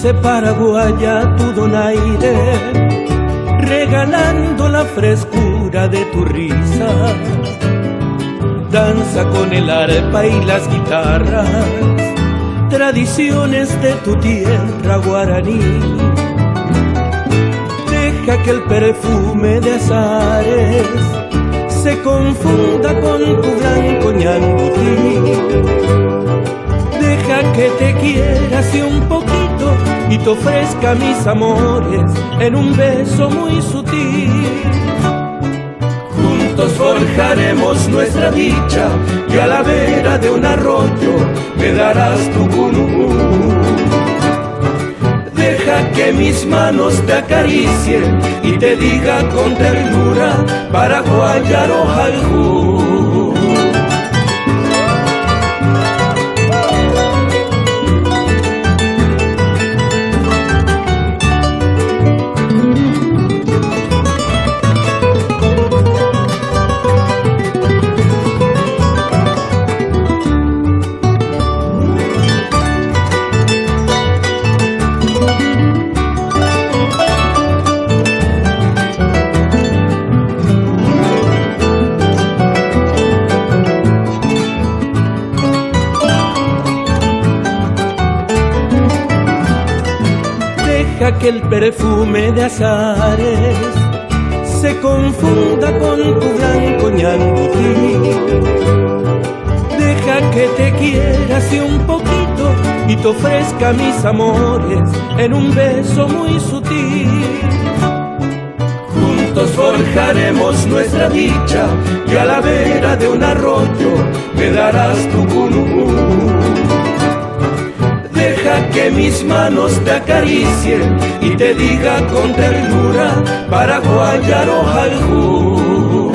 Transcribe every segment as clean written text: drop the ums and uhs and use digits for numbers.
dulce paraguaya tu donaire, regalando la frescura de tu risa. Danza con el arpa y las guitarras, tradiciones de tu tierra guaraní. Deja que el perfume de azares se confunda con tu blanco ñangutí. Deja que te quiera así un poquito y te ofrezca mis amores en un beso muy sutil. Juntos forjaremos nuestra dicha y a la vera de un arroyo me darás tu cunú. Deja que mis manos te acaricien y te diga con ternura paraguayaro jaljú. Deja que el perfume de azares se confunda con tu blanco ñangutí. Deja que te quiera así un poquito y te ofrezca mis amores en un beso muy sutil. Juntos forjaremos nuestra dicha y a la vera de un arroyo me darás tu cunú. Deja que mis manos te acaricien y te diga con ternura paraguayaro jaljú.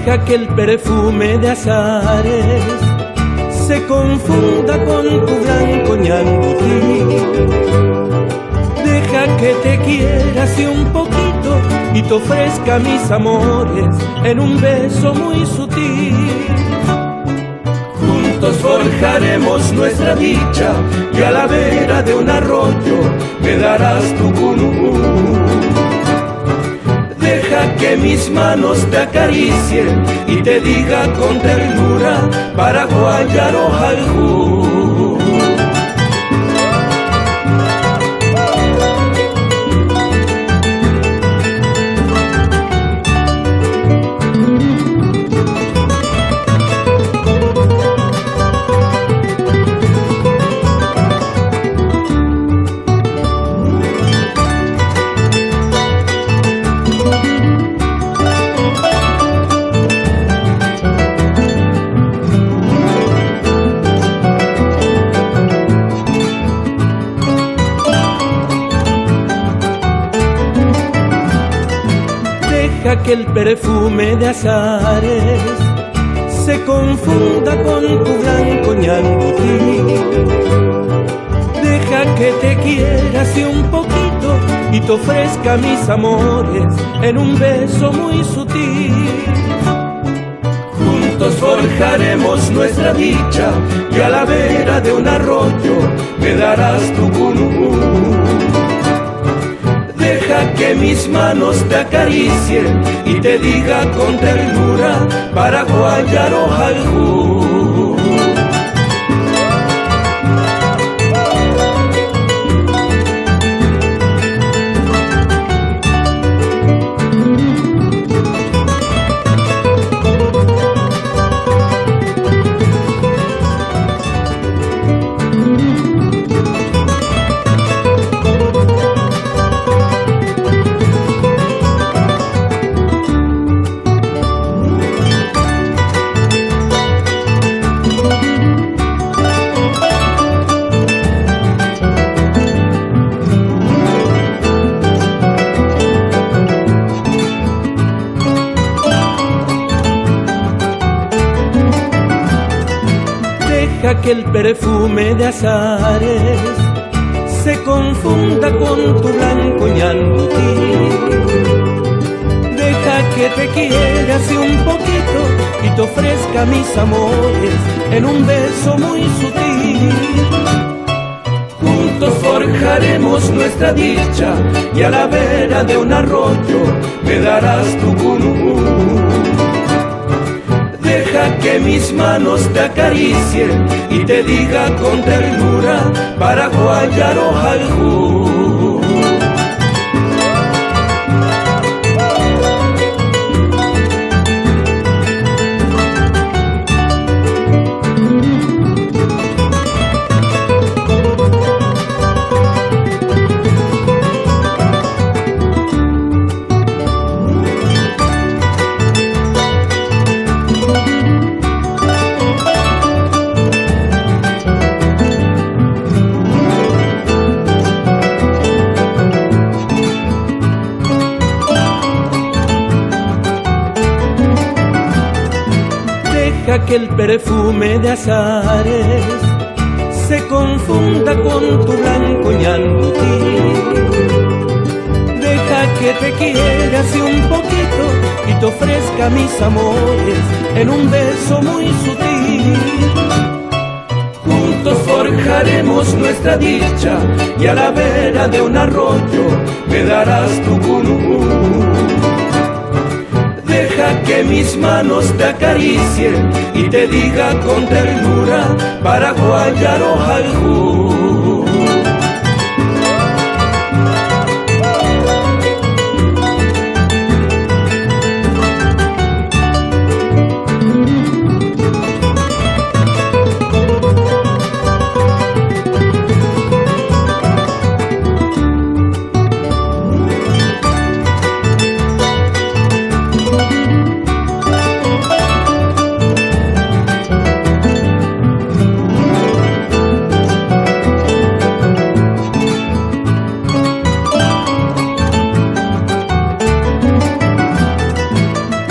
Deja que el perfume de azares se confunda con tu blanco ñangutí. Deja que te quiera así un poquito y te ofrezca mis amores en un beso muy sutil. Juntos forjaremos nuestra dicha y a la vera de un arroyo me darás tu cunú. Deja que mis manos te acaricien y te diga con ternura paraguayaro jaljú. Deja que el perfume de azares se confunda con tu blanco ñangutí. Deja que te quiera así un poquito y te ofrezca mis amores en un beso muy sutil. Juntos forjaremos nuestra dicha y a la vera de un arroyo me darás tu cunú. Deja que mis manos te acaricien y te diga con ternura paraguayaro jaljú. que el perfume de azares se confunda con tu blanco ñandutí. Deja que te quiera así un poquito y te ofrezca mis amores en un beso muy sutil. Juntos forjaremos nuestra dicha y a la vera de un arroyo me darás tu cunú. Deja que mis manos te acaricien y te diga con ternura paraguayaro jaljú. Deja que el perfume de azares se confunda con tu blanco ñandutí. Deja que te quiera así un poquito y te ofrezca mis amores en un beso muy sutil. Juntos forjaremos nuestra dicha y a la vera de un arroyo me darás tu cunú. Deja que mis manos te acaricien y te diga con ternura paraguayaro jaljú.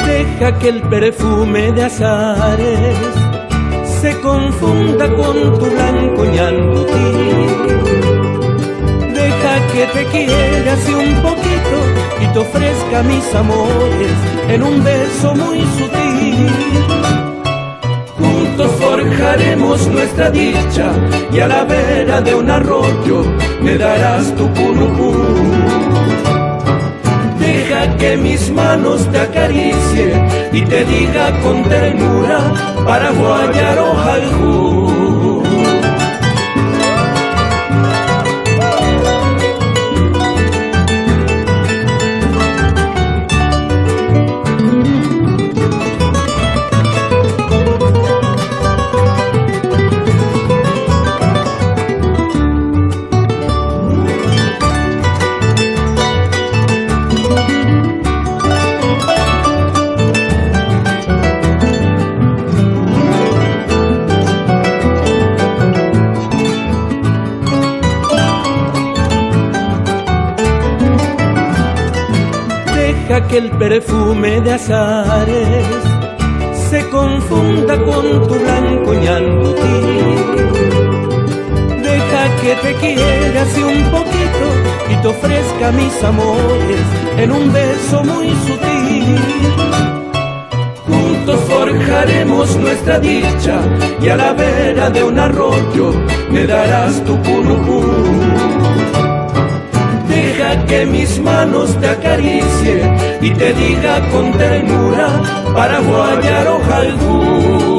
Deja que el perfume de azares se confunda con tu blanco ñandutí. Deja que te quiera así un poquito y te ofrezca mis amores en un beso muy sutil. Juntos forjaremos nuestra dicha y a la vera de un arroyo me darás tu cunú. Deja que mis manos te acaricien y te diga con ternura paraguayaro jaljú. Deja que el perfume de azares se confunda con tu blanco ñandutí. Deja que te quiera así un poquito y te ofrezca mis amores en un beso muy sutil. Juntos forjaremos nuestra dicha y a la vera de un arroyo me darás tu cunú. Deja que mis manos te acaricien y te diga con ternura paraguayaro jaljú.